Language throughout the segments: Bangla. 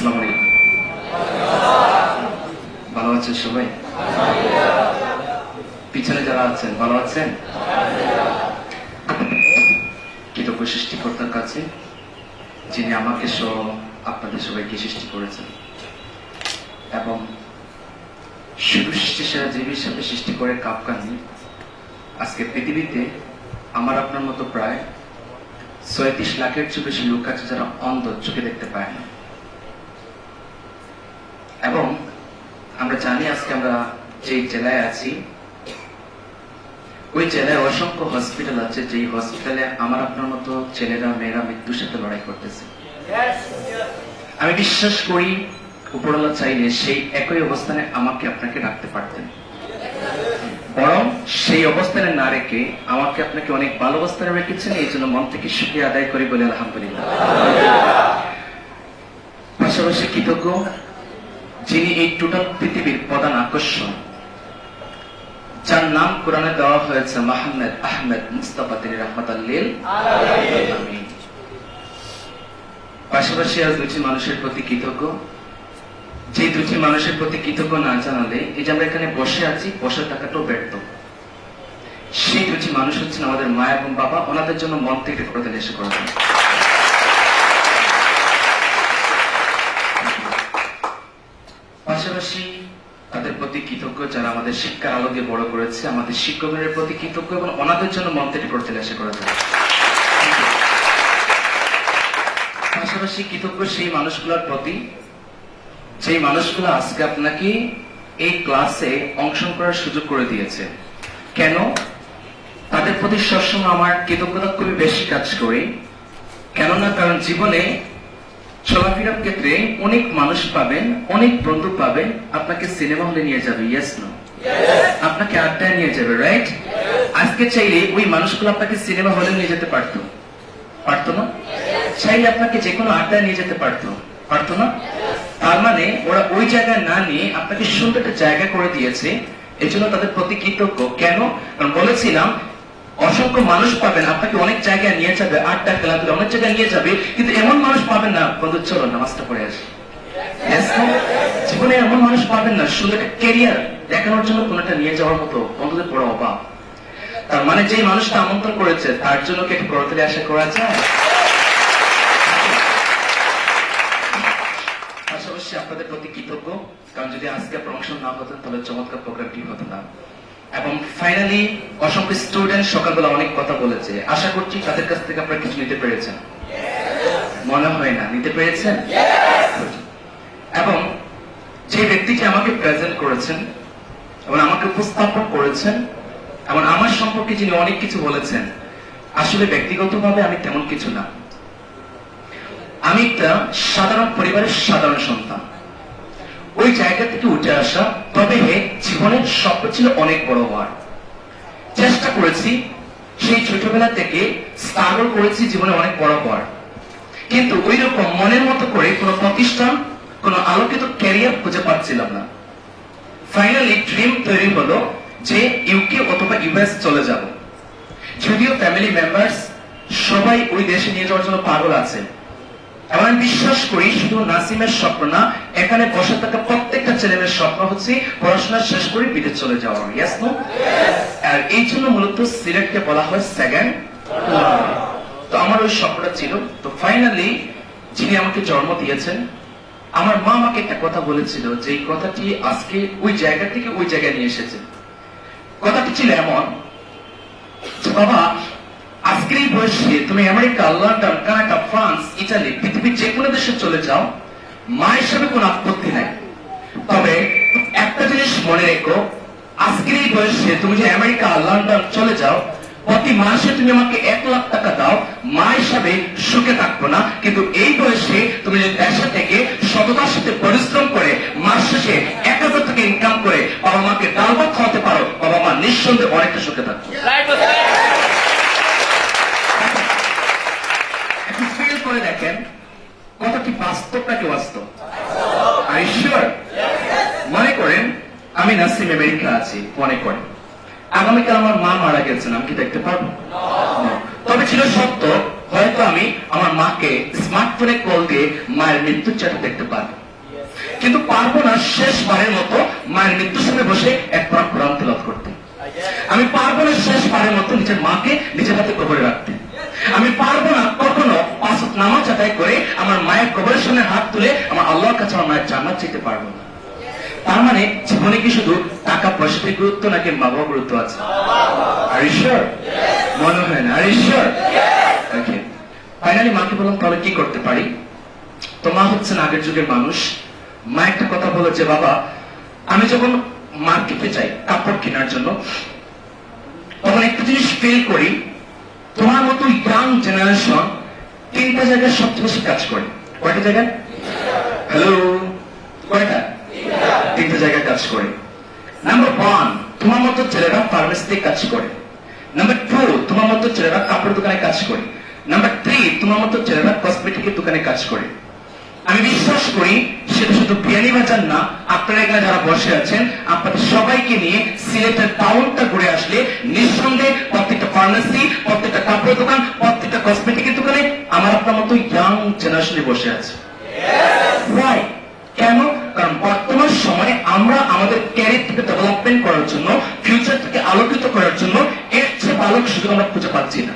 আসসালামু আলাইকুম। ভালো আছেন সবাই? পিছনে যারা আছেন ভালো আছেন? কৃতজ্ঞ সৃষ্টিকর্তার কাছে, যিনি আমাকে সহ আপনাদের সবাইকে সৃষ্টি করেছেন এবং শুধু সৃষ্টি সেরা জীব হিসাবে সৃষ্টি করে কাপকানি। আজকে পৃথিবীতে আমার আপনার মতো প্রায় ৩৬ লাখের চেয়ে বেশি লোক আছে যারা অন্ধ, চোখে দেখতে পায় না। এবং আমরা জানি আজকে আমরা যে জেলায় আছি ওই জেলায় অসংখ্য হসপিটাল আছে, যেই হসপিটালে আমার আপনার মতো ছেলেরা মেয়েরা মৃত্যুর সাথে লড়াই করতেছে। আমি বিশ্বাস করি উপরওয়ালা চাইলে সেই একই অবস্থানে আমাকে আপনাকে রাখতে পারতেন, বরং সেই অবস্থানে না রেখে আমাকে আপনাকে অনেক ভালো অবস্থানে রেখেছেন। এই জন্য মন থেকে শুকরিয়া আদায় করি, বলে আলহামদুলিল্লাহ। পাশাপাশি কৃতজ্ঞ যিনি এই টোটাল পৃথিবীর প্রধান আকর্ষণ, যার নাম কোরআনে দেওয়া হয়েছে মুহাম্মদ আহমদ মুস্তাফা, তিনি রাহমাতাল লিল আলামিন। পাশাপাশি আজ দুটি মানুষের প্রতি কৃতজ্ঞ, যে দুটি মানুষের প্রতি কৃতজ্ঞ না জানালে এই যে আমরা এখানে বসে আছি, বসে থাকাটাও ব্যর্থ। সেই দুটি মানুষ হচ্ছেন আমাদের মা এবং বাবা। ওনাদের জন্য মন থেকে প্রদান এসে করেছেন। পাশাপাশি তাদের প্রতি কৃতজ্ঞ যারা আমাদের শিক্ষার আলো দিয়ে বড় করেছে, আমাদের শিক্ষকদের প্রতি কৃতজ্ঞ এবং ওনাদের জন্য মন থেকে প্রদান এসে করেছেন। পাশাপাশি কৃতজ্ঞ সেই মানুষগুলোর প্রতি, সেই মানুষগুলো আজকে আপনাকে এই ক্লাসে অংশগ্রহণ করার সুযোগ করে দিয়েছে। কেন? তাদের প্রতি সবসময় আমার কৃতজ্ঞতা খুবই বেশি কাজ করে। কেননা কারণ জীবনে চলাফেরার ক্ষেত্রে অনেক মানুষ পাবেন, অনেক বন্ধু পাবেন, আপনাকে সিনেমা হলে নিয়ে যাবে, ইয়েস নো, আপনাকে আড্ডায় নিয়ে যাবে, রাইট? আজকে চাইলে ওই মানুষগুলো আপনাকে সিনেমা হলে নিয়ে যেতে পারতো, পারতো না? চাইলে আপনাকে যে কোনো আড্ডায় নিয়ে যেতে পারতো, পারতো না? তার মানে ওরা ওই জায়গায় না নিয়ে আপনাকে সুন্দর একটা জায়গা করে দিয়েছে। এই জন্য তাদের প্রতি কৃতজ্ঞ। কেন? কারণ বলেছিলাম অসংখ্য মানুষ পাবেন, আপনাকে অনেক জায়গায় নিয়ে যাবে, আড্ডা খেলাধুলা অনেক জায়গায় নিয়ে যাবে, কিন্তু এমন মানুষ পাবেন না বন্ধু চলো নামাজটা পড়ে আসি। জীবনে এমন মানুষ পাবেন না সুন্দর একটা ক্যারিয়ার দেখানোর জন্য কোনটা নিয়ে যাওয়ার মতো বন্ধুদের বড় অভাব। তার মানে যে মানুষটা আমন্ত্রণ করেছে তার জন্য কি একটু করতালি আশা করা যায়? পাশাপাশি আপনাদের প্রতি কৃতজ্ঞ, কারণ যদি আজকে আপনার অংশ না হতেন তাহলে চমৎকার প্রোগ্রামটি হতো না। এবং ফাইনালি অসংখ্য স্টুডেন্ট সকালবেলা অনেক কথা বলেছে, আশা করছি তাদের কাছ থেকে আপনারা কিছু নিতে পেরেছেন। মনে হয় না নিতে পেরেছেন? এবং যে ব্যক্তিটি আমাকে প্রেজেন্ট করেছেন এবং আমাকে উপস্থাপন করেছেন এবং আমার সম্পর্কে যিনি অনেক কিছু বলেছেন, আসলে ব্যক্তিগতভাবে আমি তেমন কিছু না। আমি একটা সাধারণ পরিবারের সাধারণ সন্তান। ওই জায়গা থেকে উঠে আসা, তবে জীবনের স্বপ্ন ছিল অনেক বড় হওয়ার। চেষ্টা করেছি সেই ছোটবেলা থেকে, স্ট্রাগল করেছি জীবনে অনেক বড় হওয়ার, কিন্তু ওই রকম মনের মতো করে কোনো প্রতিষ্ঠান, কোনো আলোকিত ক্যারিয়ার খুঁজে পাচ্ছিলাম না। ফাইনালি ড্রিম তৈরি হলো যে ইউকে অথবা ইউএস চলে যাব। যদিও ফ্যামিলি মেম্বার্স সবাই ওই দেশে নিয়ে যাওয়ার জন্য পাগল আছে। এবং আমি বিশ্বাস করি শুধু নাসিমের স্বপ্ন না, এখানে বসে থাকা প্রত্যেকটা ছেলেমেয়ের স্বপ্ন হচ্ছে পড়াশোনা শেষ করে বিদেশ চলে যাওয়া, ইয়েস নো? আর এই জন্য মূলত সিলেটকে বলা হয় সেকেন্ড। তো আমার ওই স্বপ্নটা ছিল। তো ফাইনালি যিনি আমাকে জন্ম দিয়েছেন, আমার মা আমাকে একটা কথা বলেছিল, যে এই কথাটি আজকে ওই জায়গা থেকে ওই জায়গায় নিয়ে এসেছে। কথাটি ছিল এমন যে বাবা, আজকের এই বয়সে তুমি America, London, Canada, France, Italy, পৃথিবীর যে কোনো দেশে চলে যাও, মা হিসাবে কোনো আপত্তি নাই। তবে একটা জিনিস মনে রেখো, আজকের এই বয়সে তুমি যে আমেরিকা, লন্ডন চলে যাও, প্রতি মাসে তুমি আমাকে 1 লাখ টাকা দাও, মা হিসাবে সুখে থাকবো না। কিন্তু এই বয়সে তুমি যদি দেশে থেকে সততার সাথে পরিশ্রম করে মাস শেষে 1000 টাকা ইনকাম করে বাবা মাকে ডাল ভাত খাওয়াতে পারো, বাবা মা নিঃসন্দেহে অনেকটা সুখে থাকবো। ফিল করে দেখেন কথাটি বাস্তবটাকে বাস্তব। মনে করেন আমি নাসিম আমেরিকা আছি, মনে করেন আগামীকাল আমার মা মারা গেছেন, আমি কি দেখতে পারবো? তবে ছিল সত্য হয়তো আমি আমার মাকে স্মার্টফোনে কল দিয়ে মায়ের মৃত্যুর চাটা দেখতে পারবো, কিন্তু পারবো না শেষবারের মতো মায়ের মৃত্যুর সামনে বসে এক কোরআন তেলাওয়াত করতে। আমি পারবো না শেষবারের মতো নিজের মাকে নিজের হাতে কবরে রাখতে। আমি পারবো না কখনো 5 ওয়াক্ত নামাজ আদায় করে আমার মায়ের কবরের সামনে হাত তুলে আমার আল্লাহর কাছে আমার মায়ের জান্নাত চাইতে পারবো না। তার মানে জীবনে কি শুধু টাকা পয়সাতে গুরুত্ব নাকি মা বাবা গুরুত্ব আছে? Are you sure? মনে হয় না। Are you sure? Okay. Finally মাকে বললাম তাহলে কি করতে পারি? তো মা হচ্ছেন আগের যুগের মানুষ। মা একটা কথা বলে যে বাবা, আমি যখন মার্কেটে যাই কাপড় কেনার জন্য, তখন একটা জিনিস ফিল করি, তোমার মতো ইয়াং জেনারেশন 3টা জায়গায় সবচেয়ে বেশি কাজ করে। কয়টা জায়গায়? হ্যালো, কয়টা? 3টা জায়গায় কাজ করে। নাম্বার 1, তোমার মতো ছেলেরা ফার্মেসিতে কাজ করে। নাম্বার 2, তোমার মতো ছেলেরা কাপড় দোকানে কাজ করে। নাম্বার 3, তোমার মতো ছেলেরা কসমেটিকের দোকানে কাজ করে। আমি বিশ্বাস করি সেটা শুধু বিয়ানীবাজার না, আপনারা এখানে যারা বসে আছেন আপনাদের সবাইকে নিয়ে সিলেটের টাউনটা ঘুরে আসলে নিঃসন্দেহে প্রত্যেকটা ফার্মেসি, প্রত্যেকটা কাপড় দোকান, প্রত্যেকটা কসমেটিকের দোকানে আমার আপনার মতো ইয়াং জেনারেশনে বসে আছে। কেন? কারণ বর্তমান সময়ে আমরা আমাদের ক্যারিয়ারটাকে ডেভেলপমেন্ট করার জন্য, ফিউচারটাকে আলোকিত করার জন্য এর চেয়ে ভালো সুযোগ আমরা খুঁজে পাচ্ছি না।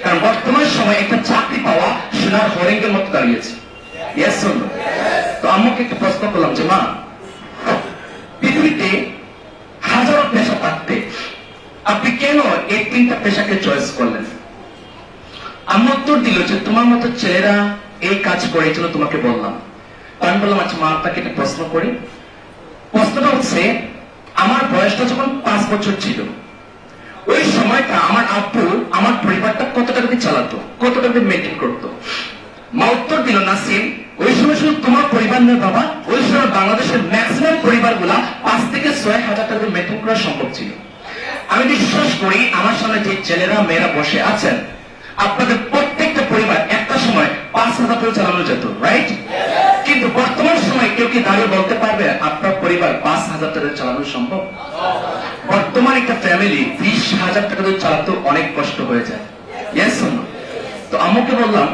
কারণ বর্তমান সময়ে একটা চাকরি পাওয়া সোনার হরিণের মতো দাঁড়িয়েছে। Yes or no? তো আম্মুকে একটা প্রশ্ন করলাম যে মা, পৃথিবীতে হাজারো পেশা থাকতে আপনি কেন এই 3টা পেশাকে চয়েস করলেন? আম্মু উত্তর দিল যে তোমার মতো ছেলেরা এই কাজ করে, এই জন্য তোমাকে বললাম। আমি বললাম আচ্ছা মা, আপনাকে একটা প্রশ্ন করি। প্রশ্নটা হচ্ছে, আমার বয়সটা যখন 5 বছর ছিল, ওই সময়টা আমার আব্বু আমার পরিবারটা কত টাকা দিয়ে চালাতো, কত টাকা দিয়ে মেনটেন করতো? মা উত্তর দিল, নাসিম, ওই সময় শুধু তোমার পরিবার নয় বাবা, ওই সময় বাংলাদেশের ম্যাক্সিমাম পরিবার গুলা 5 থেকে 6 হাজার টাকা দিয়ে মেনটেন করা সম্ভব ছিল। আমি বিশ্বাস করি আমার সামনে যে ছেলেরা মেয়েরা বসে আছেন, আপনাদের প্রত্যেকটা পরিবার একটা সময় 5,000 টাকা চালানো যেত, রাইট? কিন্তু বর্তমান সময় কেউ কি দাঁড়িয়ে বলতে পারবে আপনার পরিবার 5,000 টাকা চালানো সম্ভব? বর্তমান একটা ফ্যামিলি 20,000 টাকা দিয়ে চালাতে অনেক কষ্ট হয়ে যায়। Yes or no? তো আম্মুকে বললাম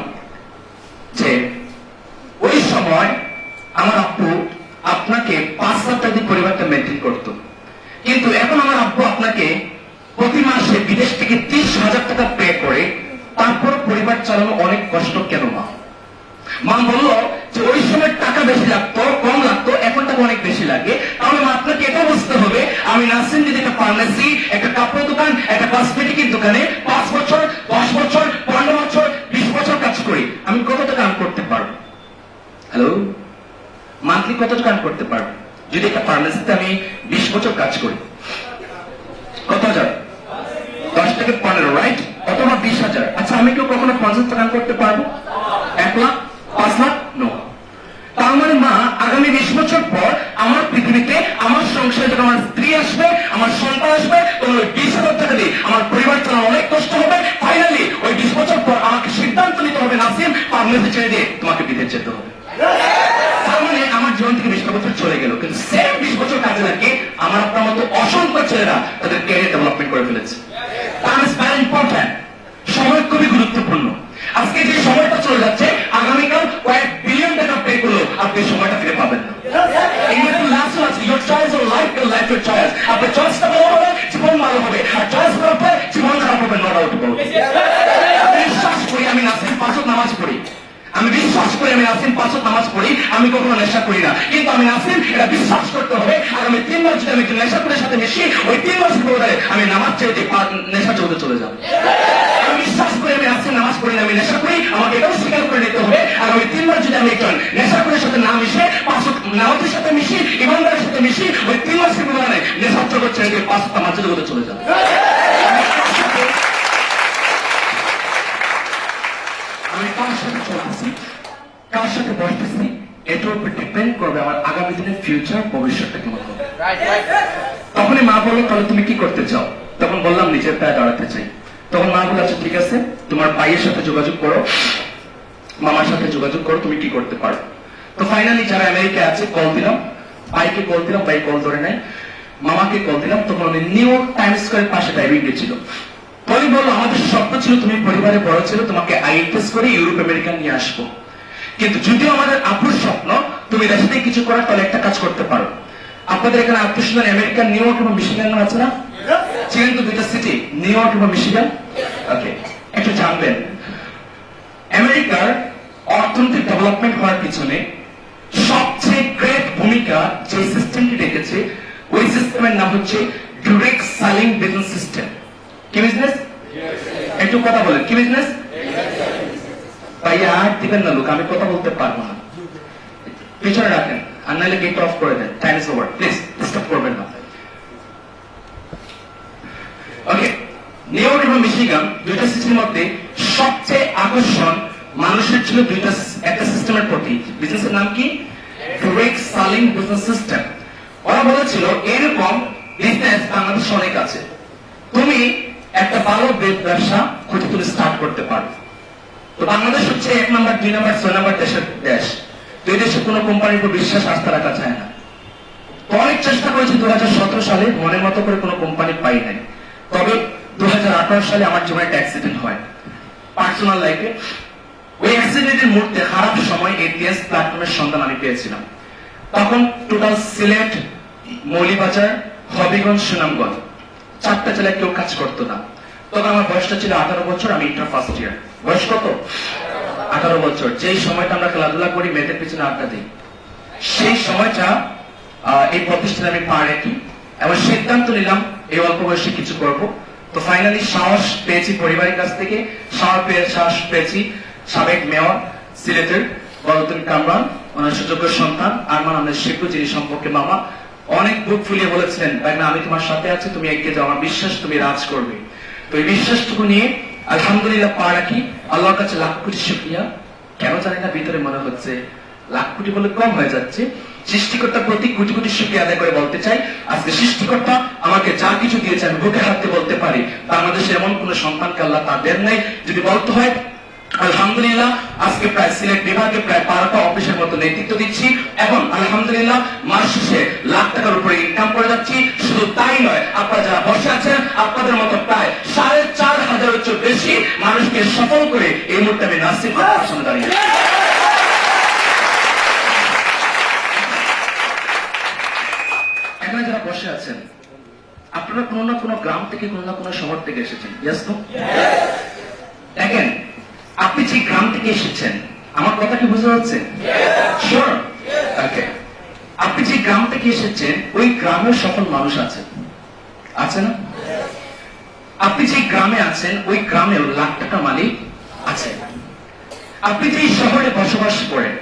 যে ওই সময় আমার আব্বু আপনাকে 5,000 টাকা দিয়ে পরিবারটা মেনটেন করতো, কিন্তু এখন আমার আব্বু আপনাকে প্রতি মাসে বিদেশ থেকে 30,000 টাকা পে করে, তারপর পরিবার চালানো অনেক কষ্ট কেন মা? মা বললো যে ওই সময় টাকা বেশি লাগতো, কম লাগতো, এখন টাকা অনেক বেশি লাগে। তাহলে মা আপনাকে এটা বুঝতে হবে, আমি নাসিম যদি একটা ফার্মেসি, একটা কাপড় দোকান, একটা কসমেটিকের দোকানে 5 বছর, 10 বছর, 15 বছর, 20 বছর কাজ করি, আমি কত টাকা আর্ন করতে পারবো? হ্যালো, মান্থলি কত টাকা আর্ন করতে পারবো? যদি একটা ফার্মেসিতে আমি 20 বছর কাজ করি, কত হাজার? 10 থেকে 15, রাইট? অথবা 20,000। আচ্ছা, আমি কেউ কখনো 50 টাকা আর্ন করতে পারবো? 1 লাখ, 5 লাখ? নো। তার মানে মা, আগামী 20 বছর পর আমার পৃথিবীতে আমার সংসারে যখন আমার স্ত্রী আসবে, আমার সন্তান আসবে, তখন ওই 20,000 টাকা দিয়ে আমার পরিবার চালানো অনেক কষ্ট হবে। ফাইনালি ওই 20 বছর পর আমাকে সিদ্ধান্ত নিতে হবে, নাসিম, ফার্মেসি ছেড়ে দিয়ে তোমাকে বিদেশ যেতে হবে। তার মানে আমার জীবন থেকে 20 বছর চলে গেল, কিন্তু সেম 20 বছর কাজে লাগে আমার আপনার মতো অসংখ্য ছেলেরা তাদের ক্যারিয়ার ডেভেলপমেন্ট করে ফেলেছে। Time is very important. সময় খুবই গুরুত্বপূর্ণ। আজকে যে সময়টা চলে যাচ্ছে, আগামীকাল কয়েক বিলিয়ন টাকা পে করলো আপনি সময়টা ফিরে পাবেন না। Your choice or life, your life, your choice. আপনার চয়েসটা ভালো হবে, জীবন ভালো হবে, আর চয়েস খারাপ হবে, জীবন খারাপ হবে, নো ডাউট অ্যাবাউট ইট। আমি বিশ্বাস করি আমি নাসিম 5 ওয়াক্ত নামাজ পড়ি, আমি বিশ্বাস করি আমি নাসিম 5 ওয়াক্ত নামাজ পড়ি, আমি কখনো নেশা করি না, কিন্তু আমি নাসিম এটা বিশ্বাস করতে হবে আগামী 3 মাস যদি আমি নেশা করে সাথে মিশি, ওই 3 মাসের পরে আমি নামাজ ছেড়ে নেশা জগতে চলে যাবো। আমি বিশ্বাস করি আমি নাসিম নামাজ পড়ি না, আমি নেশা করি, আমাকে এটাও স্বীকার করে নিতে হবে আগামী 3 মাস যদি আমি একজন নেশা করে সাথে না মিশে, 5 ওয়াক্ত নামাজের সাথে মিশি, ইমানদারের সাথে মিশি, ওই 3 মাসের পরে নেশা জগৎ ছেড়ে দিয়ে 5 ওয়াক্ত নামাজের জগতে চলে যাবো। আমি কার সাথে চলতেছি, কার সাথে বসতেছি, এটার উপর ডিপেন্ড করবে আমার আগামী দিনের ফিউচার, ভবিষ্যৎটা কেমন হবে। তখনই মা বললো তাহলে তুমি কি করতে চাও? তখন বললাম নিজের পায়ে দাঁড়াতে চাই। তখন মা বলে আচ্ছা ঠিক আছে, তোমার ভাইয়ের সাথে যোগাযোগ করো, মামার সাথে যোগাযোগ করো, তুমি কি করতে পারো। তো ফাইনালি যারা আমেরিকা আছে কল দিলাম, ভাইকে কল দিলাম, ভাই কল ধরে নেয়, মামাকে কল দিলাম। তখন উনি নিউ টাইম স্কোয়ারের পাশে ড্রাইভিং গেছিল। তুমি বলো আমাদের স্বপ্ন ছিল তুমি পরিবারে বড় ছিল, তোমাকে আইএলটিএস করে ইউরোপ আমেরিকা নিয়ে আসবো। কিন্তু যদিও আমাদের আপুর স্বপ্ন তুমি দেশে থেকে কিছু করার, তাহলে একটা কাজ করতে পারো। আপনাদের এখানে আত্মীয় স্বজন আমেরিকান নিউ ইয়র্ক এবং মিশিগান আছে না? ছিলেন তো দুইটা সিটি, নিউ ইয়র্ক এবং মিশিগান। ওকে, একটু জানবেন আমেরিকার অর্থনৈতিক ডেভেলপমেন্ট হওয়ার পিছনে সবচেয়ে গ্রেট ভূমিকা যে সিস্টেমটি রেখেছে, ওই সিস্টেমের নাম হচ্ছে ডিরেক্ট সেলিং বিজনেস সিস্টেম। কি বিজনেস? একটু কথা বলেন, কি বিজনেস? ভাইয়া আর দিবেন না লোক, আমি কথা বলতে পারবো না, পিছনে রাখেন আর নাহলে গেট অফ করে দেন। Time is over, please disturb করবেন না। ওকে, নিউ ইয়র্ক এবং মিশিগান দুইটা সিটির মধ্যে সবচেয়ে আকর্ষণ মানুষের ছিল দুইটা, একটা সিস্টেমের প্রতি। বিজনেসের নাম কি? Direct selling business system. ওরা বলেছিল এরকম বিজনেস বাংলাদেশে অনেক আছে, তুমি একটা ভালো ব্যবসা খুঁজে তুমি স্টার্ট করতে পারো। তো বাংলাদেশ হচ্ছে 1 নম্বর 2 নম্বর 6 নম্বর দেশের দেশ। তো এই দেশে কোনো কোম্পানির উপর বিশ্বাস আস্থা রাখা যায় না। তো অনেক চেষ্টা করেছি 2017 সালে, মনের মতো করে কোনো কোম্পানি পাই নাই। তবে 2018 সালে আমার জীবনে একটা অ্যাক্সিডেন্ট হয় পার্সোনাল লাইফে। ওই অ্যাক্সিডেন্টের মুহূর্তে খারাপ সময় এটিএস প্ল্যাটফর্মের সন্ধান আমি পেয়েছিলাম। তখন টোটাল সিলেট, মৌলিবাজার, হবিগঞ্জ, সুনামগঞ্জ 4টা জেলায় কেউ কাজ করতো না। তখন আমার বয়সটা ছিল 18 বছর, আমি ইন্টার ফার্স্ট ইয়ার। বয়স কত? 18 বছর। যেই সময়টা আমরা খেলাধুলা করি, মেয়েদের পিছনে আড্ডা দিই, সেই সময়টা এই প্রতিষ্ঠানে আমি পা রাখি এবং সিদ্ধান্ত নিলাম এই অল্প বয়সে কিছু করব। তো ফাইনালি সাহস পেয়েছি পরিবারের কাছ থেকে, সাহস পেয়েছি সাবেক মেয়র সিলেটের বদরুদ্দিন কামরান, ওনার সুযোগ্য সন্তান আরমান আহমেদ শিপু, যিনি সম্পর্কে মামা, অনেক বুক ফুলিয়ে বলেছিলেন ভাইনা আমি তোমার সাথে আছি, তুমি এগিয়ে যাও, আমার বিশ্বাস তুমি রাজ করবে। তো এই বিশ্বাসটুকু নিয়ে আলহামদুলিল্লাহ পা রাখি। আল্লাহর কাছে লাখ কোটি শুকরিয়া। কেন জানি না ভিতরে মনে হচ্ছে লাখ কোটি বলে কম হয়ে যাচ্ছে। সৃষ্টিকর্তার প্রতি কোটি কোটি শুকরিয়া আদায় করে বলতে চাই, আজকে সৃষ্টিকর্তা আমাকে যা কিছু দিয়েছে আমি বুকে হাতে বলতে পারি বাংলাদেশে এমন কোন সন্তানকে আল্লাহ তা দেন নাই। যদি বলতে হয় আলহামদুলিল্লাহ আজকে প্রায় সিলেট বিভাগে প্রায় 12টা অফিসের মতো নেতৃত্ব দিচ্ছি এবং আলহামদুলিল্লাহ মাস শেষে লাখ টাকার উপরে ইনকাম করে যাচ্ছি। শুধু তাই নয়, আপনারা যারা বসে আছেন আপনাদের মতো প্রায় 4,500 বেশি মানুষকে সফল করে এই মুহূর্তে আমি নাসির আপনার সামনে দাঁড়িয়ে। এখানে যারা বসে আছেন আপনারা কোনো না কোনো গ্রাম থেকে, কোনো না কোনো শহর থেকে এসেছেন। ইয়েস তো? দেখেন আপনি যে গ্রাম থেকে এসেছেন, আমার কথা কি বুঝতে পারছেন? শিওর? ওকে, আপনি যে গ্রাম থেকে এসেছেন ওই গ্রামের সফল মানুষ আছে, আছে না? আপনি যে গ্রামে আছেন ওই গ্রামেও লাখ টাকা মালিক আছে। আপনি যে শহরে বসবাস করেন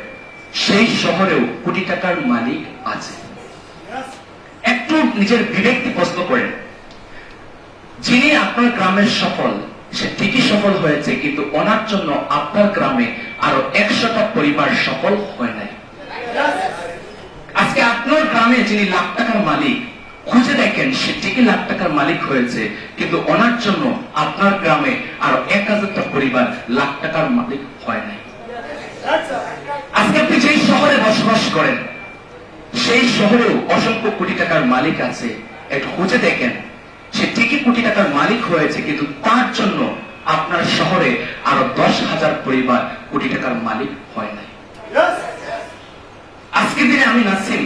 সেই শহরেও কোটি টাকার মালিক আছে। একটু নিজের বিবেককে প্রশ্ন করেন, যিনি আপনার গ্রামের সফল সে ঠিকই সফল হয়েছে, কিন্তু ওনার জন্য আপনার গ্রামে আরো 100টা পরিবার সফল হয় নাই। আজকে আপনার গ্রামে যিনি লাখ টাকার মালিক, খুঁজে দেখেন সে ঠিকই লাখ টাকার মালিক হয়েছে, কিন্তু ওনার জন্য আপনার গ্রামে আরো 1000টা পরিবার লাখ টাকার মালিক হয় নাই। আজকে আপনি যেই শহরে বসবাস করেন সেই শহরেও অসংখ্য কোটি টাকার মালিক আছে। একটু খুঁজে দেখেন সে ঠিকই কোটি টাকার মালিক হয়েছে, কিন্তু তার জন্য আপনার শহরে আরো 10,000 পরিবার কোটি টাকার মালিক হয় নাই। আজকের দিনে আমি নাসিম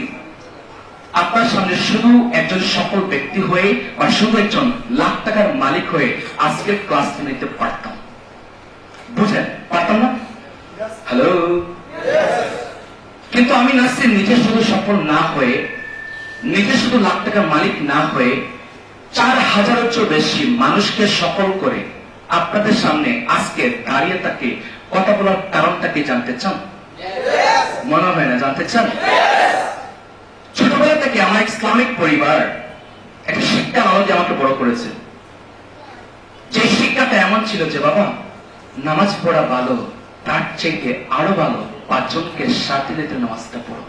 আপনার সামনে শুধু একজন সফল ব্যক্তি হয়ে বা শুধু একজন লাখ টাকার মালিক হয়ে আজকের ক্লাস নিতে পারতাম। বুঝেন? পারতাম না? হ্যালো? কিন্তু আমি নাসিম নিজে শুধু সফল না হয়ে, নিজে শুধু লাখ টাকার মালিক না হয়ে 4,000-এর বেশি মানুষকে সফল করে আপনাদের সামনে আজকে দাঁড়িয়ে থাকে। কথা বলার কারণটা কি জানতে চান? মনে হয় না জানতে চান? ছোটবেলা থেকে আমার ইসলামিক পরিবার একটা শিক্ষা নলেজে আমাকে বড় করেছে। যে শিক্ষাটা এমন ছিল যে বাবা নামাজ পড়া ভালো, তার চাইতে আরো ভালো 5 জনকে সাথে নিতে নামাজটা পড়ো।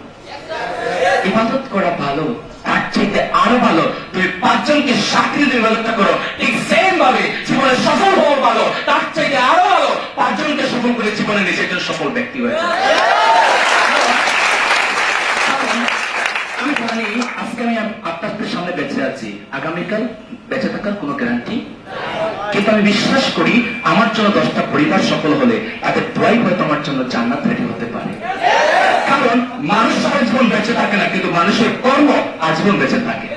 ইবাদত করা ভালো, তার চাইতে আরো ভালো তুমি 5 জনকে সাথে নিতে ইবাদতটা করো। ঠিক সেম ভাবে জীবনে সফল হওয়া ভালো, তার চাইতে আরো ভালো 5 জনকে সফল করে জীবনে নিজে একজন সফল ব্যক্তি হয়েছে। আমি জানি আজকে আমি আপনাদের সামনে বেঁচে আছি, আগামীকাল বেঁচে থাকার কোনো গ্যারান্টি কিন্তু আমি বিশ্বাস করি আমার জন্য 10টা পরিবার সফল হলে তাদের দোয়াই হয়তো আমার জন্য জান্নাত রেডি হতে পারে। কারণ মানুষ সারা জীবন বেঁচে থাকে না, কিন্তু মানুষের কর্ম আজীবন বেঁচে থাকে।